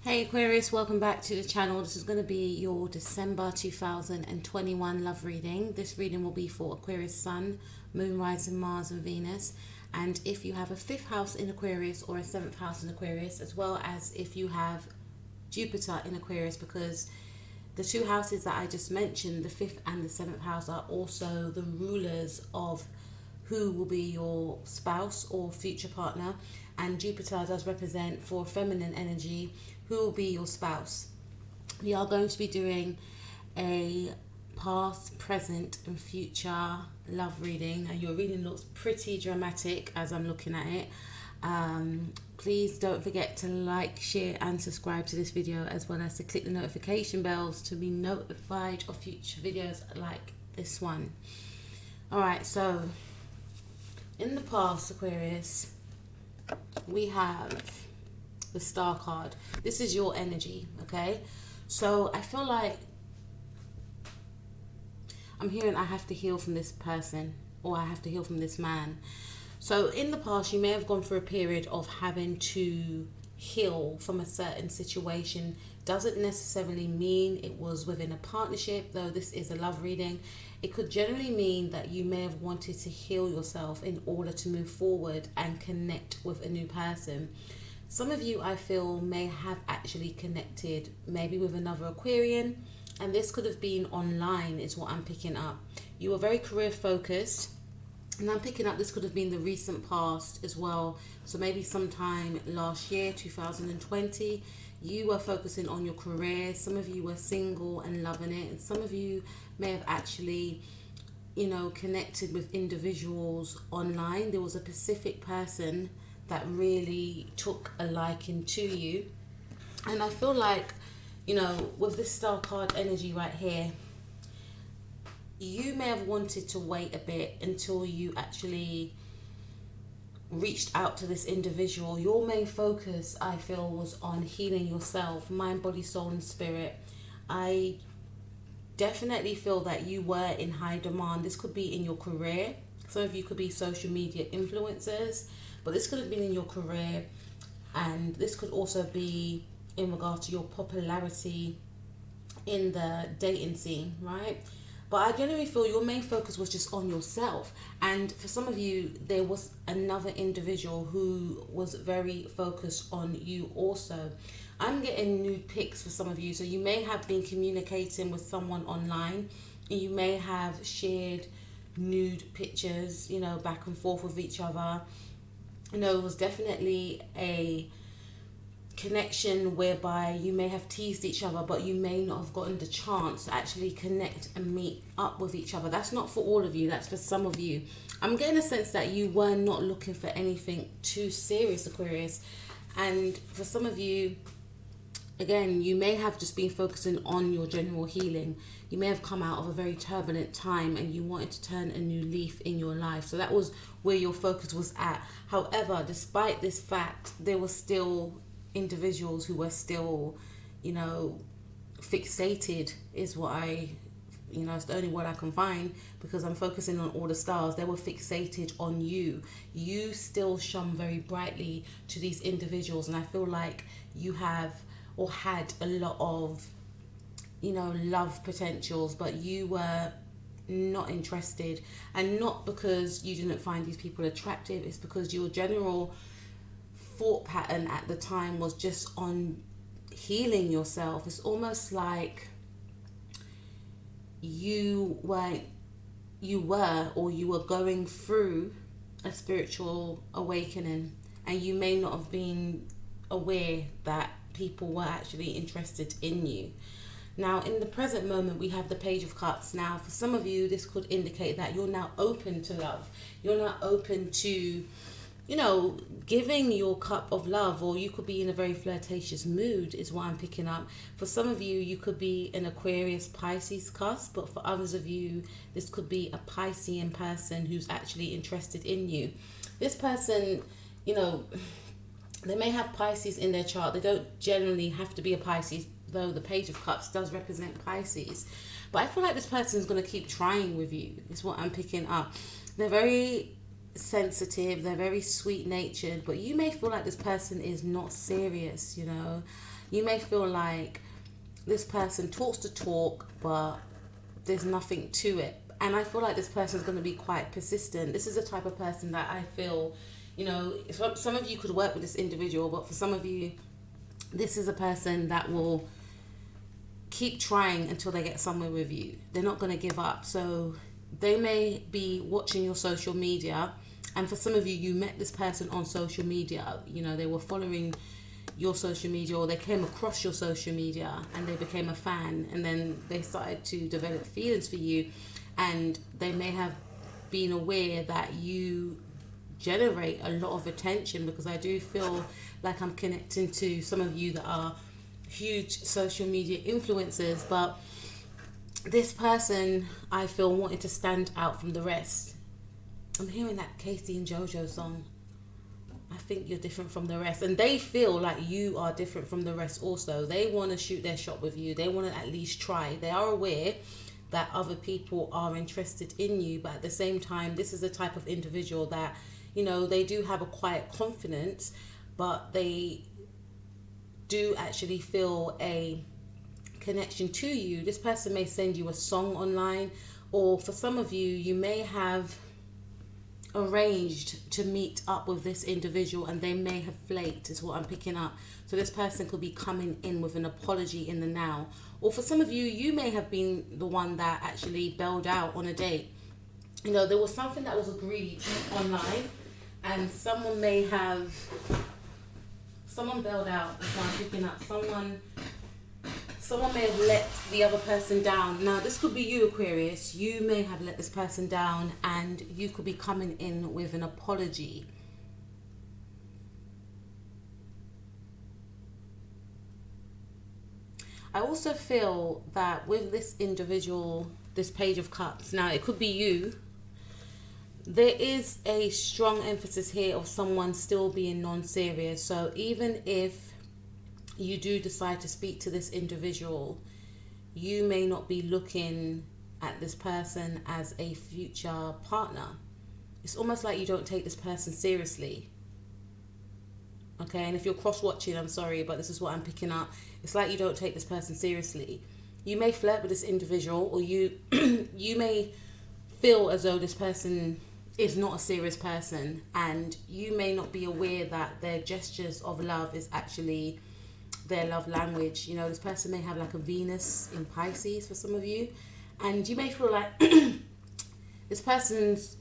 Hey Aquarius, welcome back to the channel. This is going to be your December 2021 love reading. This reading will be for Aquarius Sun, Moon, Rising, Mars and Venus. And if you have a 5th house in Aquarius or a 7th house in Aquarius, as well as if you have Jupiter in Aquarius, because the two houses that I just mentioned, the 5th and the 7th house, are also the rulers of who will be your spouse or future partner. And Jupiter does represent, for feminine energy, who will be your spouse. We are going to be doing a past, present and future love reading, and your reading looks pretty dramatic as I'm looking at it. Please don't forget to like, share and subscribe to this video, as well as to click the notification bells to be notified of future videos like this one. Alright, so in the past, Aquarius, we have the Star card. This is your energy, okay? So I feel like I'm hearing I have to heal from this person, or I have to heal from this man. So in the past, you may have gone through a period of having to heal from a certain situation. Doesn't necessarily mean it was within a partnership, though this is a love reading. It could generally mean that you may have wanted to heal yourself in order to move forward and connect with a new person. Some of you, I feel, may have actually connected maybe with another Aquarian, and this could have been online is what I'm picking up. You were very career focused, and I'm picking up this could have been the recent past as well. So maybe sometime last year, 2020, you were focusing on your career. Some of you were single and loving it, and some of you may have actually, connected with individuals online. There was a specific person that really took a liking to you. And I feel like, with this Star card energy right here, you may have wanted to wait a bit until you actually reached out to this individual. Your main focus, I feel, was on healing yourself, mind, body, soul and spirit. I definitely feel that you were in high demand. This could be in your career. Some of you could be social media influencers, but this could have been in your career, and this could also be in regard to your popularity in the dating scene, right? But I generally feel your main focus was just on yourself. And for some of you, there was another individual who was very focused on you also. I'm getting nude pics for some of you. So you may have been communicating with someone online, and you may have shared nude pictures, back and forth with each other. It was definitely a connection whereby you may have teased each other, but you may not have gotten the chance to actually connect and meet up with each other. That's not for all of you, that's for some of you. I'm getting a sense that you were not looking for anything too serious, Aquarius. And for some of you, again, you may have just been focusing on your general healing. You may have come out of a very turbulent time and you wanted to turn a new leaf in your life. So that was where your focus was at. However, despite this fact, there were still individuals who were still, fixated is what it's the only word I can find, because I'm focusing on all the stars. They were fixated on you. You still shone very brightly to these individuals, and I feel like you have or had a lot of love potentials, but you were not interested. And not because you didn't find these people attractive, it's because your general thought pattern at the time was just on healing yourself. It's almost like you were going through a spiritual awakening, and you may not have been aware that people were actually interested in you. Now, in the present moment, we have the Page of Cups. Now, for some of you, this could indicate that you're now open to love. You're now open to, giving your cup of love, or you could be in a very flirtatious mood is what I'm picking up. For some of you, you could be an Aquarius Pisces cusp, but for others of you, this could be a Piscean person who's actually interested in you. This person, they may have Pisces in their chart. They don't generally have to be a Pisces, though the Page of Cups does represent Pisces. But I feel like this person is going to keep trying with you, is what I'm picking up. They're very sensitive, they're very sweet natured, but you may feel like this person is not serious, You may feel like this person talks the talk, but there's nothing to it. And I feel like this person is going to be quite persistent. This is the type of person that I feel, you know, some of you could work with this individual, but for some of you, this is a person that will keep trying until they get somewhere with you. They're not going to give up. So they may be watching your social media, and for some of you, you met this person on social media. You know, they were following your social media, or they came across your social media and they became a fan, and then they started to develop feelings for you, and they may have been aware that you generate a lot of attention, because I do feel like I'm connecting to some of you that are huge social media influencers. But this person, I feel, wanted to stand out from the rest. I'm hearing that Casey and JoJo song. I think you're different from the rest. And they feel like you are different from the rest also. They want to shoot their shot with you. They want to at least try. They are aware that other people are interested in you, but at the same time, this is the type of individual that, you know, they do have a quiet confidence, but they do actually feel a connection to you. This person may send you a song online, or for some of you, you may have arranged to meet up with this individual and they may have flaked, is what I'm picking up. So this person could be coming in with an apology in the now. Or for some of you, you may have been the one that actually bailed out on a date. You know, there was something that was agreed online, and someone bailed out, is what I'm picking up. Someone may have let the other person down. Now, this could be you, Aquarius. You may have let this person down, and you could be coming in with an apology. I also feel that with this individual, this Page of Cups, now it could be you, there is a strong emphasis here of someone still being non-serious. So even if you do decide to speak to this individual, you may not be looking at this person as a future partner. It's almost like you don't take this person seriously. Okay, and if you're cross-watching, I'm sorry, but this is what I'm picking up. It's like you don't take this person seriously. You may flirt with this individual, or you may feel as though this person is not a serious person, and you may not be aware that their gestures of love is actually their love language. You know, this person may have like a Venus in Pisces for some of you, and you may feel like this person's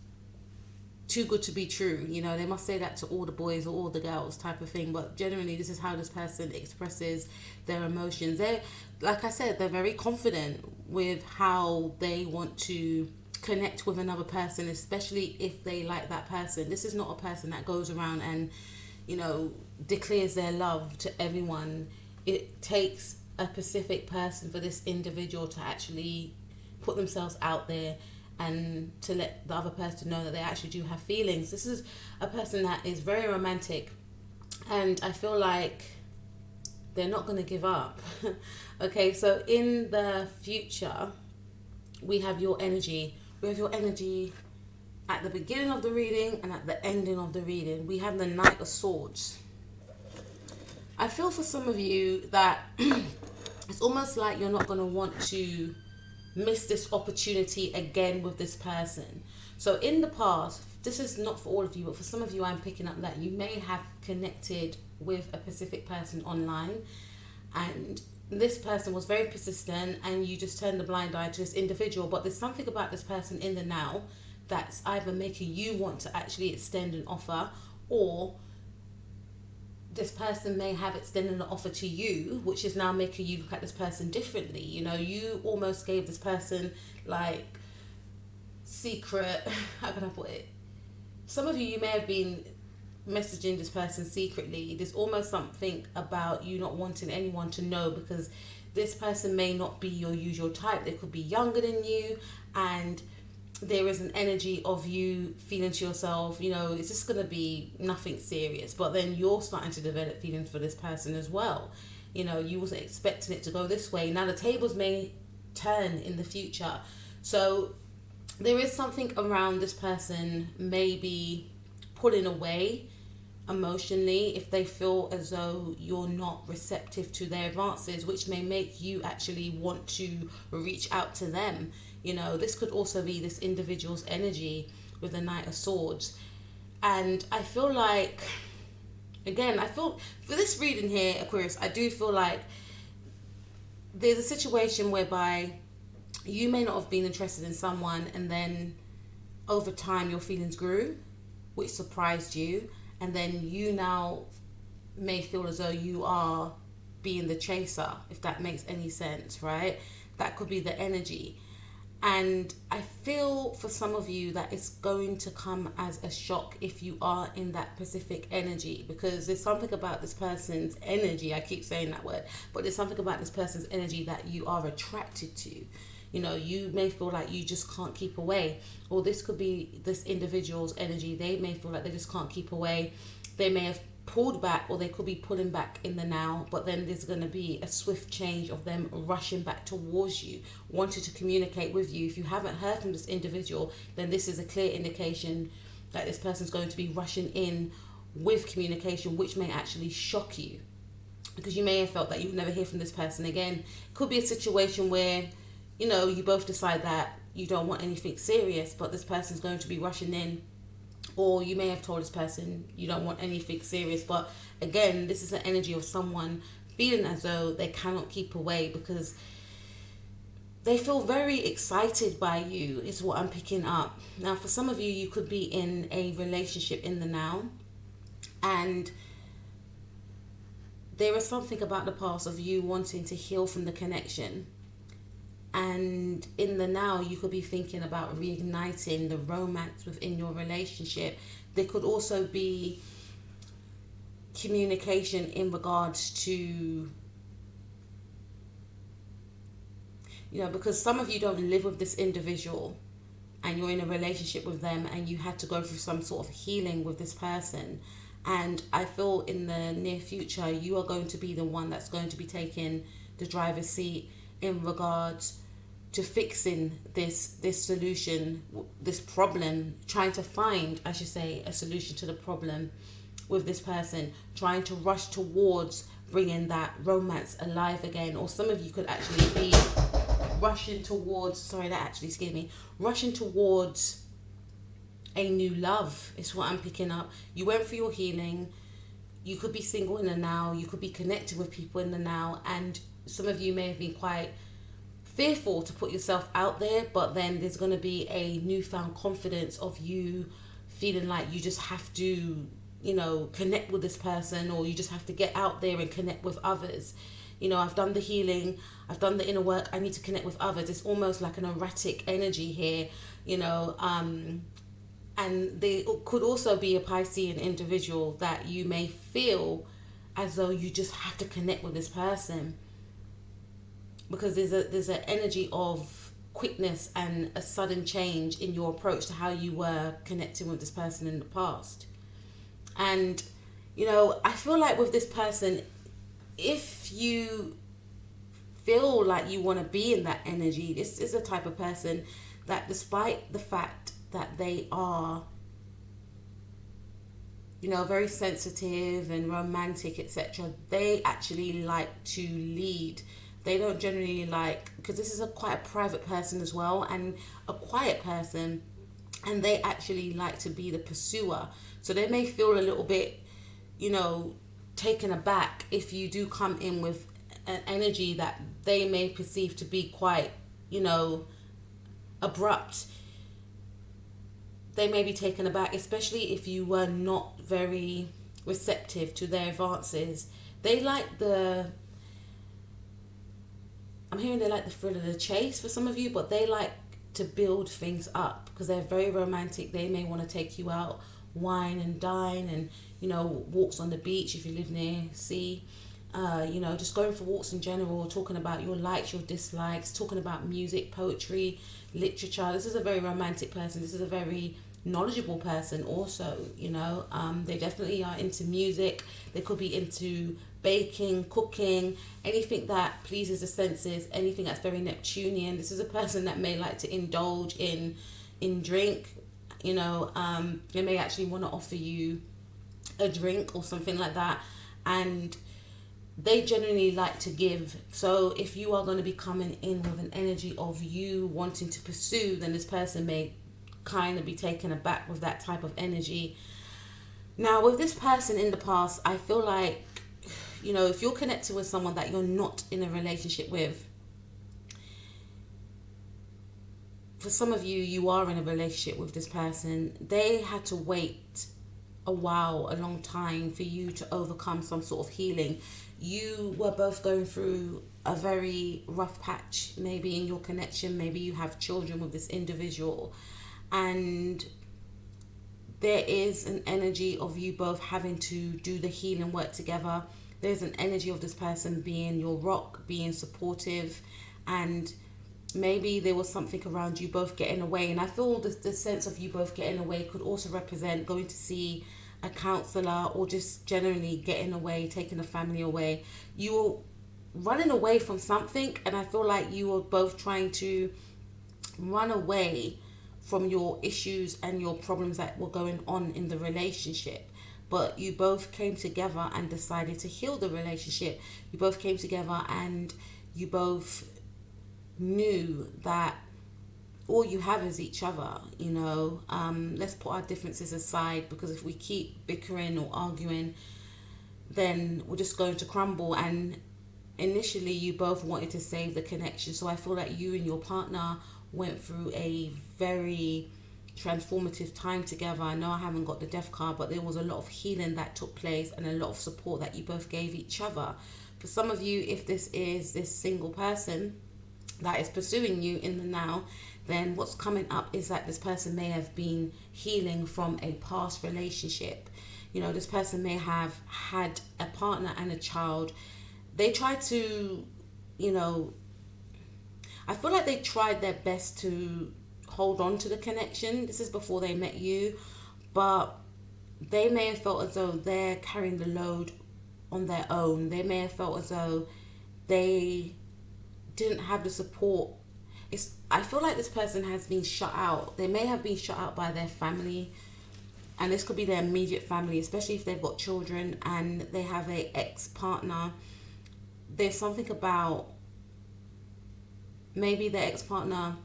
too good to be true. You know, they must say that to all the boys or all the girls type of thing, but generally this is how this person expresses their emotions. They're, like I said, they're very confident with how they want to connect with another person, especially if they like that person. This is not a person that goes around and, you know, declares their love to everyone. It takes a specific person for this individual to actually put themselves out there and to let the other person know that they actually do have feelings. This is a person that is very romantic, and I feel like they're not going to give up. Okay, so in the future, we have your energy. We have your energy at the beginning of the reading and at the ending of the reading. We have the Knight of Swords. I feel for some of you that it's almost like you're not going to want to miss this opportunity again with this person. So in the past, this is not for all of you, but for some of you, I'm picking up that you may have connected with a specific person online, and this person was very persistent and you just turned a blind eye to this individual. But there's something about this person in the now that's either making you want to actually extend an offer, or this person may have extended an offer to you, which is now making you look at this person differently. You know, you almost gave this person like secret, how can I put it? Some of you may have been messaging this person secretly. There's almost something about you not wanting anyone to know, because this person may not be your usual type. They could be younger than you, and there is an energy of you feeling to yourself, you know, it's just going to be nothing serious. But then you're starting to develop feelings for this person as well. You know, you wasn't expecting it to go this way. Now the tables may turn in the future. So there is something around this person maybe pulling away emotionally, if they feel as though you're not receptive to their advances, which may make you actually want to reach out to them. You know, this could also be this individual's energy with the Knight of Swords. And I feel like, again, I feel for this reading here, Aquarius, I do feel like there's a situation whereby you may not have been interested in someone, and then over time your feelings grew, which surprised you, and then you now may feel as though you are being the chaser, if that makes any sense, right? That could be the energy. And I feel for some of you that it's going to come as a shock if you are in that specific energy, because there's something about this person's energy, I keep saying that word, but there's something about this person's energy that you are attracted to. You know, you may feel like you just can't keep away, or this could be this individual's energy. They may feel like they just can't keep away. They may have pulled back, or they could be pulling back in the now, but then there's going to be a swift change of them rushing back towards you, wanting to communicate with you. If you haven't heard from this individual, then this is a clear indication that this person's going to be rushing in with communication, which may actually shock you, because you may have felt that you would never hear from this person again. Could be a situation where, you know, you both decide that you don't want anything serious, but this person's going to be rushing in. Or you may have told this person you don't want anything serious, but again, this is the energy of someone feeling as though they cannot keep away, because they feel very excited by you, is what I'm picking up. Now, for some of you, you could be in a relationship in the now, and there is something about the past of you wanting to heal from the connection. And in the now, you could be thinking about reigniting the romance within your relationship. There could also be communication in regards to, you know, because some of you don't live with this individual and you're in a relationship with them, and you had to go through some sort of healing with this person. And I feel in the near future, you are going to be the one that's going to be taking the driver's seat in regards to fixing this solution, this problem, trying to find, I should say, a solution to the problem with this person, trying to rush towards bringing that romance alive again. Or some of you could actually be rushing towards, rushing towards a new love is what I'm picking up. You went through your healing. You could be single in the now. You could be connected with people in the now. And some of you may have been quite fearful to put yourself out there, but then there's going to be a newfound confidence of you feeling like you just have to, you know, connect with this person, or you just have to get out there and connect with others. You know, I've done the healing, I've done the inner work, I need to connect with others. It's almost like an erratic energy here, you know, and there could also be a Piscean individual that you may feel as though you just have to connect with this person, because there's an energy of quickness and a sudden change in your approach to how you were connecting with this person in the past. And, you know, I feel like with this person, if you feel like you want to be in that energy, this is a type of person that, despite the fact that they are, you know, very sensitive and romantic, etc., they actually like to lead. They don't generally like, because this is quite a private person as well, and a quiet person, and they actually like to be the pursuer. So they may feel a little bit, you know, taken aback if you do come in with an energy that they may perceive to be quite, you know, abrupt. They may be taken aback, especially if you were not very receptive to their advances. They like I'm hearing they like the thrill of the chase for some of you, but they like to build things up because they're very romantic. They may want to take you out, wine and dine, and, you know, walks on the beach if you live near sea. You know, just going for walks in general, talking about your likes, your dislikes, talking about music, poetry, literature. This is a very romantic person. This is a very knowledgeable person also, you know. They definitely are into music. They could be into baking, cooking, anything that pleases the senses, anything that's very Neptunian. This is a person that may like to indulge in drink, you know. They may actually want to offer you a drink or something like that, and they generally like to give. So if you are going to be coming in with an energy of you wanting to pursue, then this person may kind of be taken aback with that type of energy. Now, with this person in the past, I feel like, you know, if you're connected with someone that you're not in a relationship with, for some of you, you are in a relationship with this person. They had to wait a while, a long time for you to overcome some sort of healing. You were both going through a very rough patch, maybe in your connection. Maybe you have children with this individual, and there is an energy of you both having to do the healing work together. There's an energy of this person being your rock, being supportive, and maybe there was something around you both getting away. And I feel the sense of you both getting away could also represent going to see a counselor, or just generally getting away, taking the family away. You were running away from something, and I feel like you were both trying to run away from your issues and your problems that were going on in the relationship. But you both came together and decided to heal the relationship. You both came together and you both knew that all you have is each other, you know. Let's put our differences aside, because if we keep bickering or arguing, then we're just going to crumble. And initially you both wanted to save the connection. So I feel like you and your partner went through a very transformative time together. I know I haven't got the death card, but there was a lot of healing that took place and a lot of support that you both gave each other. For some of you, if this is this single person that is pursuing you in the now, then what's coming up is that this person may have been healing from a past relationship. You know, this person may have had a partner and a child. They tried to, you know, I feel like they tried their best to hold on to the connection. This is before they met you, but they may have felt as though they're carrying the load on their own. They may have felt as though they didn't have the support. I feel like this person has been shut out. They may have been shut out by their family, and this could be their immediate family, especially if they've got children and they have a ex-partner. There's something about maybe their ex-partner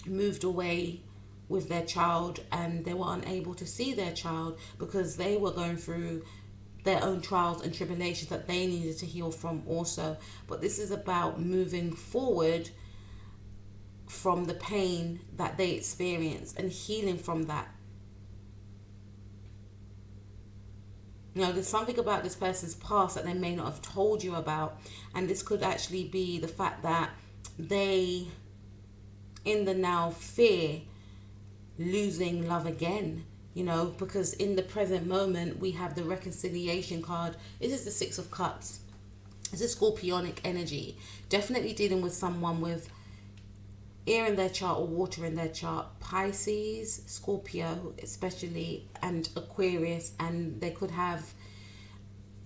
moved away with their child and they were unable to see their child because they were going through their own trials and tribulations that they needed to heal from also. But this is about moving forward from the pain that they experienced and healing from that. You know, there's something about this person's past that they may not have told you about, and this could actually be the fact that they in the now fear losing love again, you know, because in the present moment we have the reconciliation card. This is the Six of Cups. It's a scorpionic energy, definitely dealing with someone with air in their chart or water in their chart. Pisces, Scorpio especially, and Aquarius, and they could have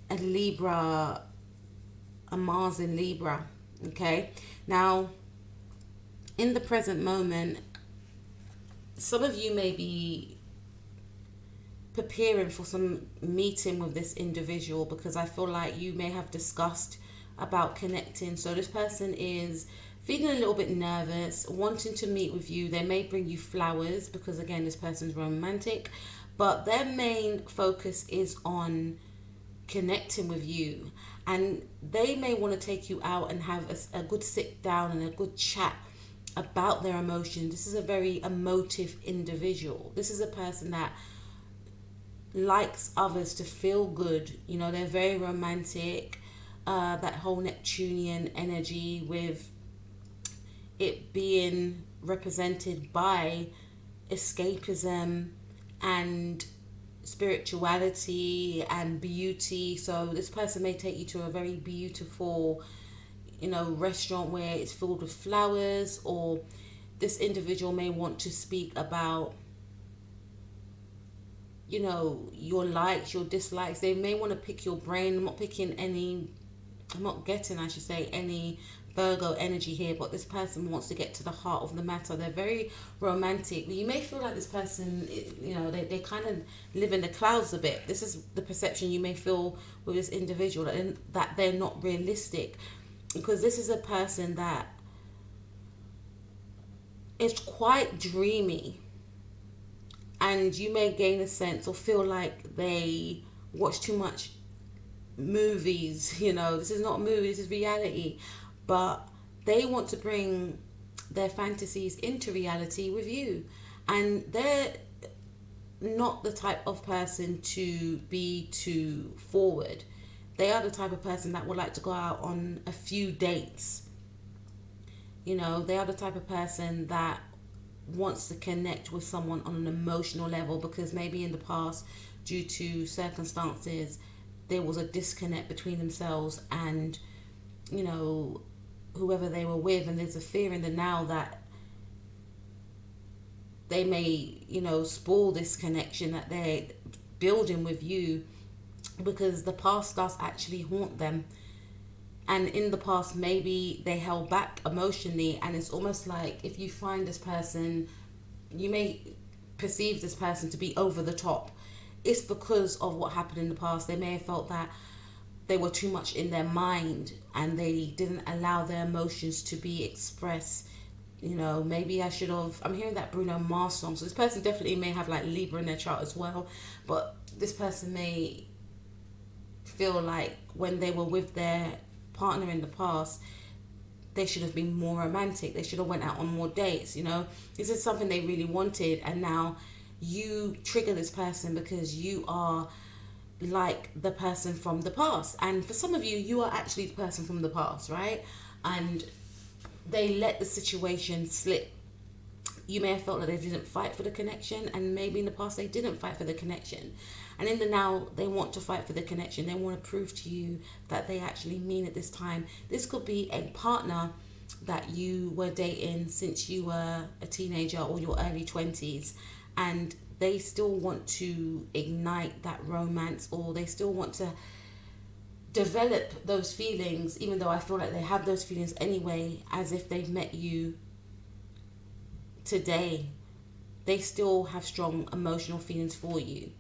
a Libra, a Mars in Libra. Okay, now in the present moment, some of you may be preparing for some meeting with this individual, because I feel like you may have discussed about connecting. So this person is feeling a little bit nervous, wanting to meet with you. They may bring you flowers because, again, this person's romantic, but their main focus is on connecting with you, and they may want to take you out and have a good sit down and a good chat about their emotions. This is a very emotive individual. This is a person that likes others to feel good. You know, they're very romantic. That whole Neptunian energy, with it being represented by escapism and spirituality and beauty. So this person may take you to a very beautiful, you know, restaurant where it's filled with flowers, or this individual may want to speak about, you know, your likes, your dislikes. They may want to pick your brain. I'm not picking any I'm not getting, I should say, any Virgo energy here, but this person wants to get to the heart of the matter. They're very romantic. You may feel like this person, they kind of live in the clouds a bit. This is the perception you may feel with this individual, that they're not realistic. Because this is a person that is quite dreamy. And you may gain a sense or feel like they watch too much movies. This is not a movie, this is reality. But they want to bring their fantasies into reality with you. And they're not the type of person to be too forward. They are the type of person that would like to go out on a few dates. They are the type of person that wants to connect with someone on an emotional level, because maybe in the past, due to circumstances, there was a disconnect between themselves and whoever they were with, and there's a fear in the now that they may spoil this connection that they're building with you, because the past does actually haunt them. And in the past, maybe they held back emotionally, and it's almost like if you find this person, you may perceive this person to be over the top. It's because of what happened in the past. They may have felt that they were too much in their mind and they didn't allow their emotions to be expressed. Maybe I should have, I'm hearing that Bruno Mars song. So this person definitely may have like Libra in their chart as well. But this person may feel like when they were with their partner in the past, they should have been more romantic. They should have went out on more dates. This is something they really wanted. And now you trigger this person because you are like the person from the past. And for some of you, you are actually the person from the past, right? And they let the situation slip. You may have felt that they didn't fight for the connection, and maybe in the past they didn't fight for the connection. And in the now, they want to fight for the connection. They want to prove to you that they actually mean it this time. This could be a partner that you were dating since you were a teenager or your early 20s, and they still want to ignite that romance, or they still want to develop those feelings, even though I feel like they have those feelings anyway, as if they've met you today. They still have strong emotional feelings for you.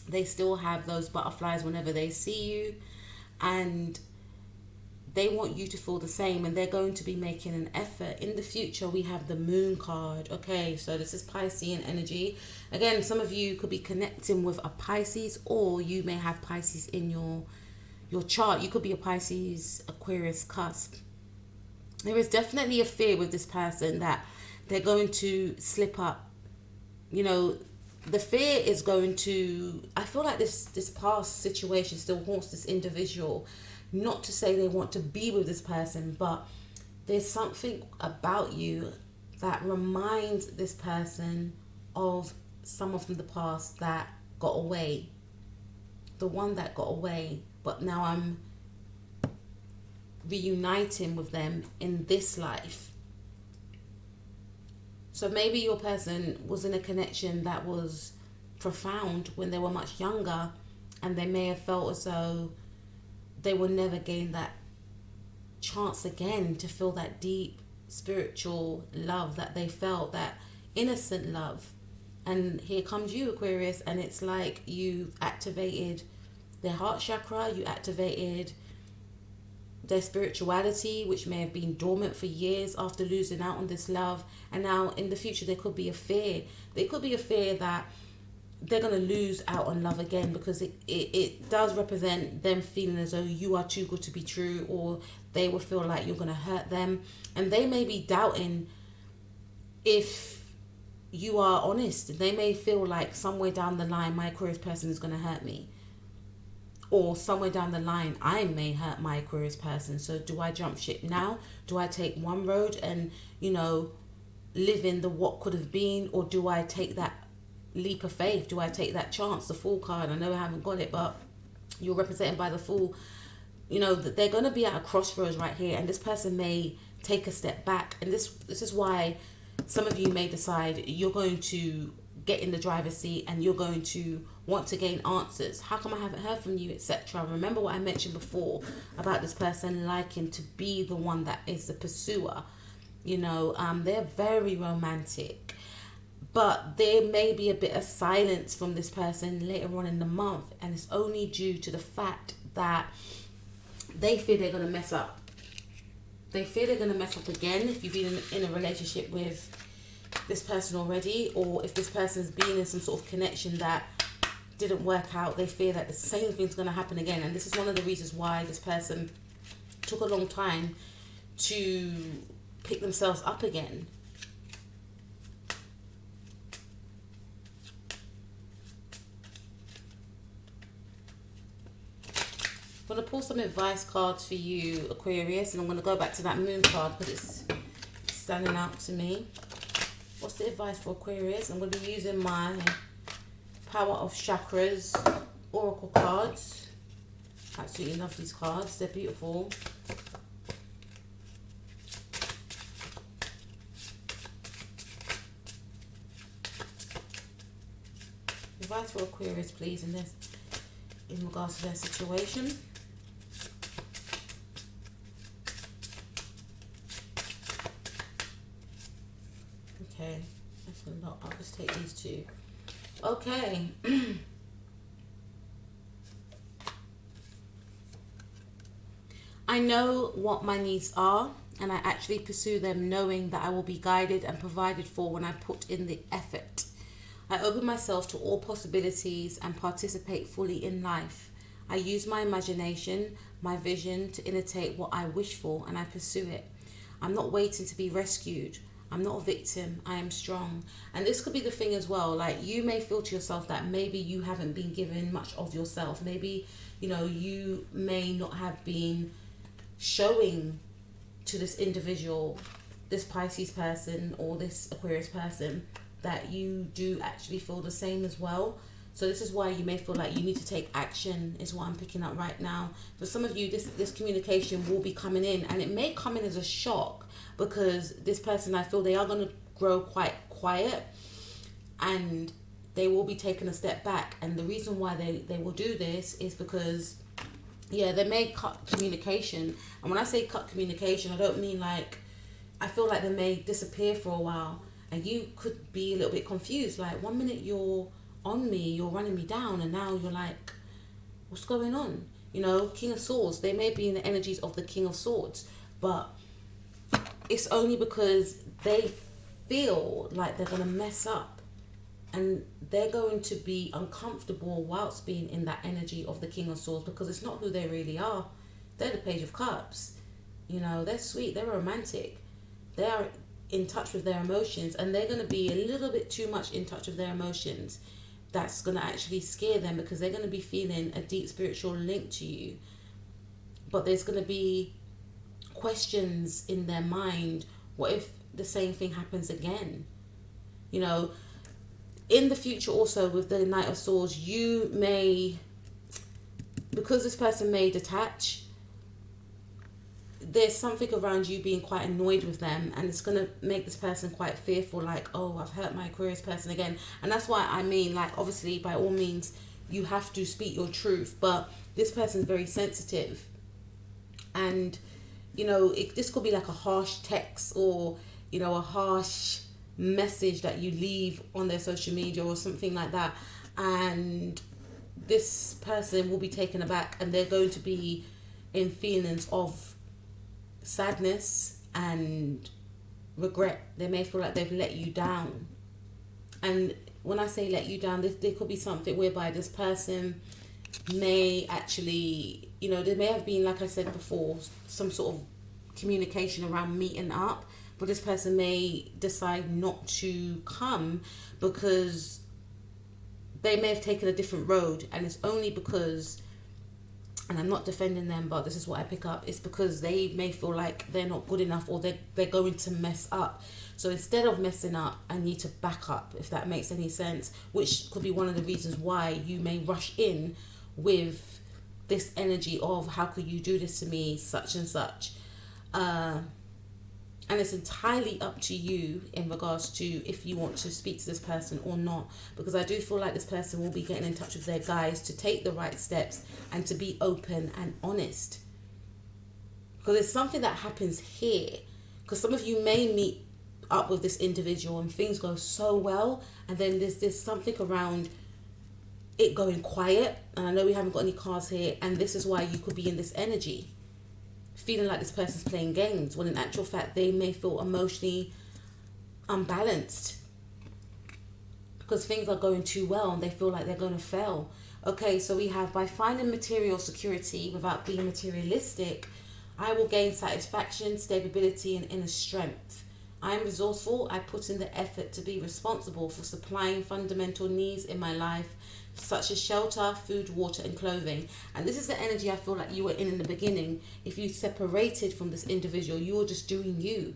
They still have those butterflies whenever they see you, and they want you to feel the same, and they're going to be making an effort. In the future, we have the Moon card. Okay, so this is Piscean energy. Again, some of you could be connecting with a Pisces, or you may have Pisces in your chart. You could be a Pisces, Aquarius cusp. There is definitely a fear with this person that they're going to slip up. The fear is going to, I feel like this past situation still haunts this individual. Not to say they want to be with this person, but there's something about you that reminds this person of someone from the past that got away. The one that got away, but now I'm reuniting with them in this life. So maybe your person was in a connection that was profound when they were much younger, and they may have felt as though they will never gain that chance again to feel that deep spiritual love that they felt, that innocent love. And here comes you, Aquarius, and it's like you've activated their heart chakra, you activated their spirituality, which may have been dormant for years after losing out on this love. And now in the future, there could be a fear. There could be a fear that they're going to lose out on love again, because it does represent them feeling as though you are too good to be true, or they will feel like you're going to hurt them. And they may be doubting if you are honest. They may feel like somewhere down the line, my Aquarius person is going to hurt me. Or somewhere down the line, I may hurt my Aquarius person. So do I jump ship now? Do I take one road and, live in the what could have been? Or do I take that leap of faith? Do I take that chance? The Fool card, I know I haven't got it, but you're represented by the Fool. That they're going to be at a crossroads right here, and this person may take a step back. And this is why some of you may decide you're going to get in the driver's seat and you're going to want to gain answers. How come I haven't heard from you, etc.? Remember what I mentioned before about this person liking to be the one that is the pursuer. You know, they're very romantic, but there may be a bit of silence from this person later on in the month, and it's only due to the fact that they fear they're going to mess up. They fear they're going to mess up again if you've been in a relationship with this person already, or if this person's been in some sort of connection that didn't work out. They fear that the same thing's going to happen again, and this is one of the reasons why this person took a long time to pick themselves up again. I'm going to pull some advice cards for you, Aquarius, and I'm going to go back to that moon card because it's standing out to me. What's the advice for Aquarius? I'm going to be using my Power of Chakras Oracle cards. Absolutely love these cards. They're beautiful. Advice for Aquarius, please, in regards to their situation. Okay, that's a lot. I'll just take these two. Okay. I know what my needs are, and I actually pursue them knowing that I will be guided and provided for when I put in the effort. I open myself to all possibilities and participate fully in life. I use my imagination, my vision to imitate what I wish for, and I pursue it. I'm not waiting to be rescued. I'm not a victim. I am strong. And this could be the thing as well. Like, you may feel to yourself that maybe you haven't been given much of yourself. Maybe, you know, you may not have been showing to this individual, this Pisces person or this Aquarius person, that you do actually feel the same as well. So this is why you may feel like you need to take action, is what I'm picking up right now. For some of you, this communication will be coming in, and it may come in as a shock, because this person, I feel they are going to grow quite quiet and they will be taking a step back. And the reason why they will do this is because, yeah, they may cut communication. And when I say cut communication, I don't mean like, I feel like they may disappear for a while, and you could be a little bit confused. Like, one minute you're on me, you're running me down, and now you're like, what's going on? You know, King of Swords, they may be in the energies of the King of Swords, but it's only because they feel like they're going to mess up, and they're going to be uncomfortable whilst being in that energy of the King of Swords, because it's not who they really are. They're the Page of Cups. You know, they're sweet, they're romantic, they are in touch with their emotions, and they're going to be a little bit too much in touch with their emotions. That's going to actually scare them, because they're going to be feeling a deep spiritual link to you, but there's going to be questions in their mind. What if the same thing happens again? You know, in the future also with the Knight of Swords, you may, because this person may detach, there's something around you being quite annoyed with them, and it's going to make this person quite fearful, like, oh, I've hurt my Aquarius person again. And that's why I mean, like, obviously by all means you have to speak your truth, but this person's very sensitive, and you know, this could be like a harsh text, or, you know, a harsh message that you leave on their social media or something like that, and this person will be taken aback, and they're going to be in feelings of sadness and regret. They may feel like they've let you down, and when I say let you down, there could be something whereby this person may actually, you know, there may have been, like I said before, some sort of communication around meeting up, but this person may decide not to come because they may have taken a different road, and it's only because, and I'm not defending them, but this is what I pick up, it's because they may feel like they're not good enough, or they're going to mess up. So instead of messing up, I need to back up, if that makes any sense, which could be one of the reasons why you may rush in with this energy of, how could you do this to me, such and such. And it's entirely up to you in regards to if you want to speak to this person or not. Because I do feel like this person will be getting in touch with their guides to take the right steps and to be open and honest. Because there's something that happens here. Because some of you may meet up with this individual and things go so well. And then there's something around it going quiet. And I know we haven't got any cards here. And this is why you could be in this energy, feeling like this person's playing games, when in actual fact they may feel emotionally unbalanced because things are going too well and they feel like they're going to fail. Okay, so we have, by finding material security without being materialistic, I will gain satisfaction, stability, and inner strength. I am resourceful. I put in the effort to be responsible for supplying fundamental needs in my life, such as shelter, food, water, and clothing. And this is the energy I feel like you were in the beginning. If you separated from this individual, you were just doing you.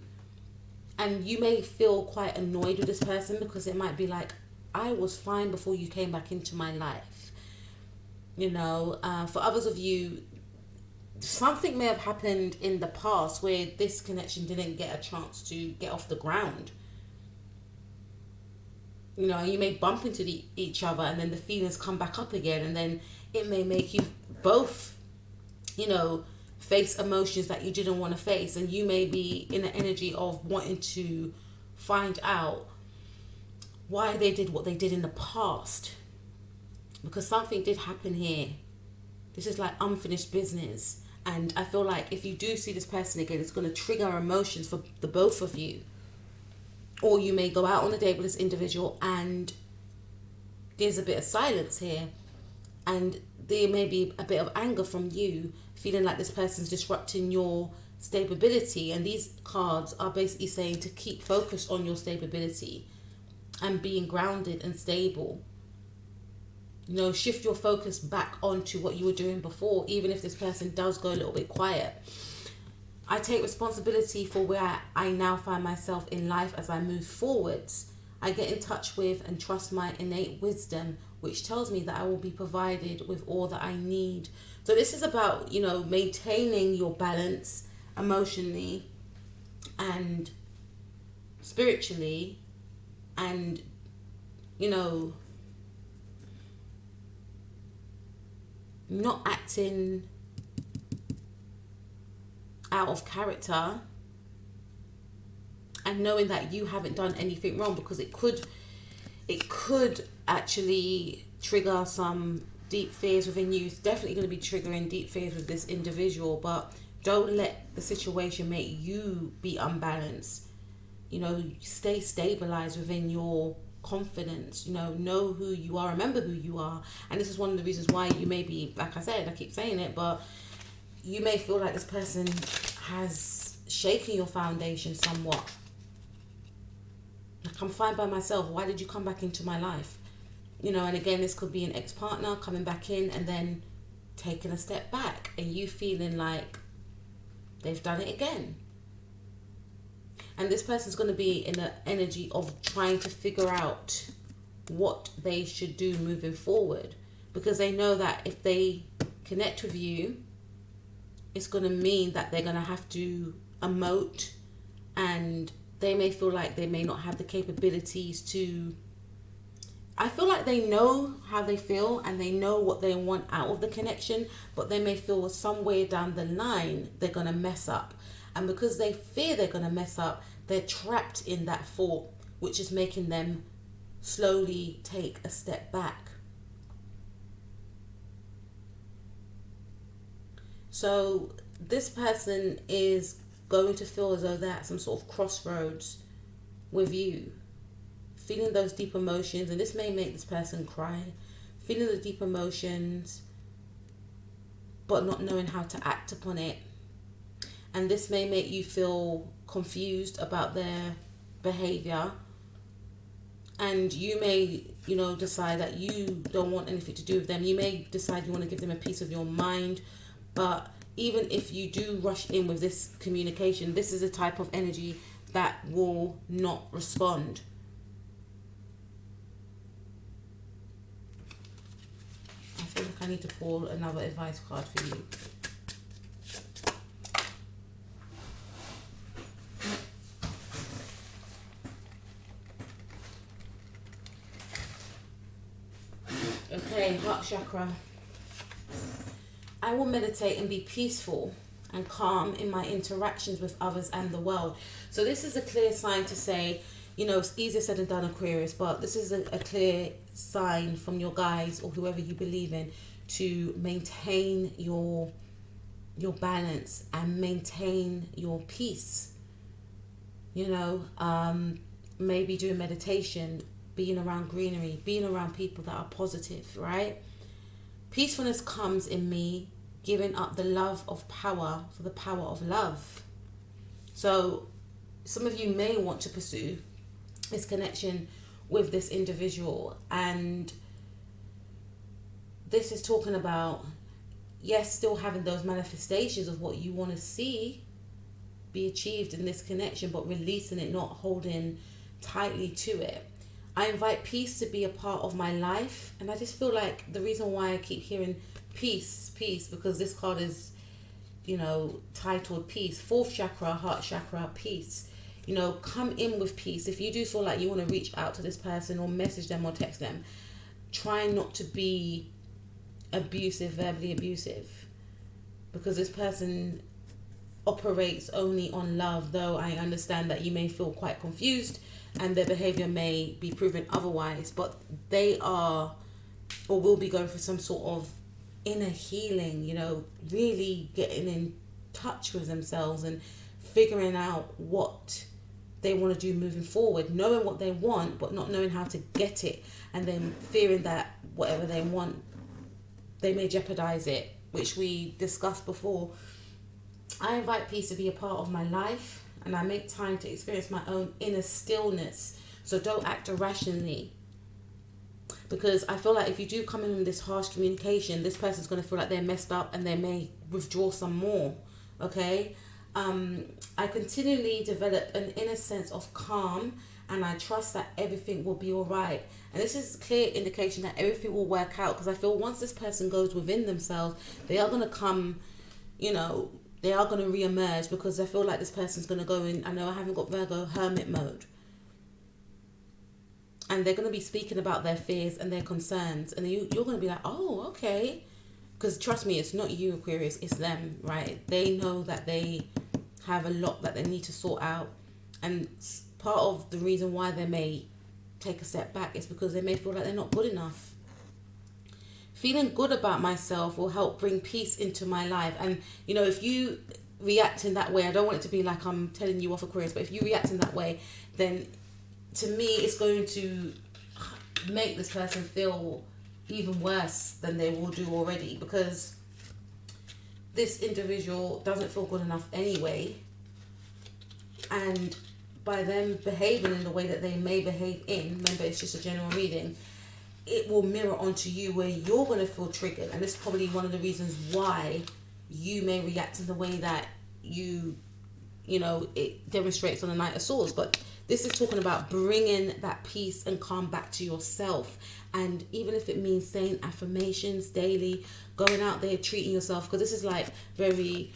And you may feel quite annoyed with this person because it might be like, I was fine before you came back into my life. You know, for others of you, something may have happened in the past where this connection didn't get a chance to get off the ground. You know, you may bump into each other and then the feelings come back up again, and then it may make you both, you know, face emotions that you didn't want to face, and you may be in an energy of wanting to find out why they did what they did in the past, because something did happen here. This is like unfinished business, and I feel like if you do see this person again, it's going to trigger emotions for the both of you. Or you may go out on a date with this individual and there's a bit of silence here, and there may be a bit of anger from you, feeling like this person's disrupting your stability. And these cards are basically saying to keep focused on your stability and being grounded and stable. You know, shift your focus back onto what you were doing before, even if this person does go a little bit quiet. I take responsibility for where I now find myself in life as I move forwards. I get in touch with and trust my innate wisdom, which tells me that I will be provided with all that I need. So this is about, you know, maintaining your balance emotionally and spiritually, and, you know, not acting out of character, and knowing that you haven't done anything wrong, because it could actually trigger some deep fears within you. It's definitely going to be triggering deep fears with this individual, but don't let the situation make you be unbalanced. You know, stay stabilized within your confidence. You know who you are, remember who you are. And this is one of the reasons why you may be, like I said, I keep saying it, but you may feel like this person has shaken your foundation somewhat. Like, I'm fine by myself. Why did you come back into my life? You know, and again, this could be an ex-partner coming back in and then taking a step back, and you feeling like they've done it again. And this person's going to be in an energy of trying to figure out what they should do moving forward, because they know that if they connect with you, it's going to mean that they're going to have to emote, and they may feel like they may not have the capabilities to. I feel like they know how they feel and they know what they want out of the connection, but they may feel somewhere down the line they're going to mess up. And because they fear they're going to mess up, they're trapped in that thought, which is making them slowly take a step back. So this person is going to feel as though they're at some sort of crossroads with you, feeling those deep emotions, and this may make this person cry, feeling the deep emotions, but not knowing how to act upon it. And this may make you feel confused about their behavior, and you may, you know, decide that you don't want anything to do with them. You may decide you want to give them a piece of your mind, but even if you do rush in with this communication, this is a type of energy that will not respond. I feel like I need to pull another advice card for you. Okay, heart chakra. I will meditate and be peaceful and calm in my interactions with others and the world. So this is a clear sign to say, you know, it's easier said than done, Aquarius, but this is a clear sign from your guides or whoever you believe in to maintain your balance and maintain your peace. You know, maybe doing meditation, being around greenery, being around people that are positive, right? Peacefulness comes in me giving up the love of power for the power of love. So some of you may want to pursue this connection with this individual, and this is talking about, yes, still having those manifestations of what you want to see be achieved in this connection, but releasing it, not holding tightly to it. I invite peace to be a part of my life, and I just feel like the reason why I keep hearing peace, because this card is, you know, titled peace. Fourth chakra, heart chakra, peace. You know, come in with peace. If you do feel like you want to reach out to this person or message them or text them, try not to be abusive, verbally abusive, because this person operates only on love, though I understand that you may feel quite confused and their behavior may be proven otherwise, but they are or will be going for some sort of inner healing, you know, really getting in touch with themselves and figuring out what they want to do moving forward, knowing what they want but not knowing how to get it, and then fearing that whatever they want, they may jeopardize it, which we discussed before. I invite peace to be a part of my life, and I make time to experience my own inner stillness. So don't act irrationally, because I feel like if you do come in with this harsh communication, this person's going to feel like they're messed up and they may withdraw some more. Okay, I continually develop an inner sense of calm, and I trust that everything will be all right. And this is a clear indication that everything will work out, because I feel once this person goes within themselves, they are going to come, you know, they are going to re-emerge, because I feel like this person's going to go in, I know I haven't got Virgo, hermit mode. And they're going to be speaking about their fears and their concerns. And you're going to be like, oh, okay. Because trust me, it's not you, Aquarius, it's them, right? They know that they have a lot that they need to sort out. And part of the reason why they may take a step back is because they may feel like they're not good enough. Feeling good about myself will help bring peace into my life. And, you know, if you react in that way, I don't want it to be like I'm telling you off, Aquarius, but if you react in that way, then to me, it's going to make this person feel even worse than they will do already, because this individual doesn't feel good enough anyway. And by them behaving in the way that they may behave in, remember it's just a general reading, it will mirror onto you where you're going to feel triggered. And this is probably one of the reasons why you may react in the way that you know, it demonstrates on the Knight of Swords. But this is talking about bringing that peace and calm back to yourself. And even if it means saying affirmations daily, going out there, treating yourself, because this is like very,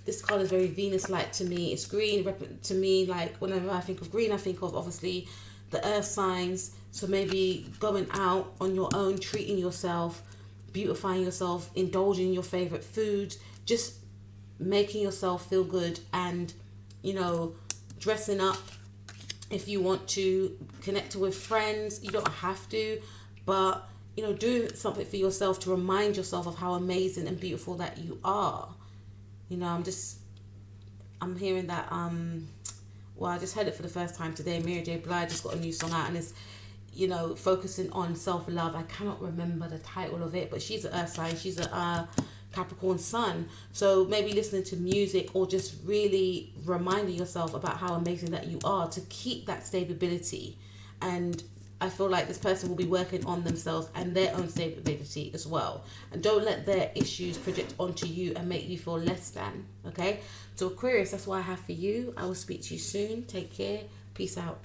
this card is very Venus-like to me. It's green to me. Like whenever I think of green, I think of obviously the earth signs. So maybe going out on your own, treating yourself, beautifying yourself, indulging in your favorite food, just making yourself feel good, and, you know, dressing up if you want to, connect with friends. You don't have to, but, you know, doing something for yourself to remind yourself of how amazing and beautiful that you are. You know, I'm hearing that, well, I just heard it for the first time today. Mary J. Blige just got a new song out, and it's, you know, focusing on self-love. I cannot remember the title of it, but she's an earth sign. She's a Capricorn sun. So maybe listening to music, or just really reminding yourself about how amazing that you are, to keep that stability. And I feel like this person will be working on themselves and their own stability as well. And don't let their issues project onto you and make you feel less than. Okay, so Aquarius, that's what I have for you. I will speak to you soon. Take care. Peace out.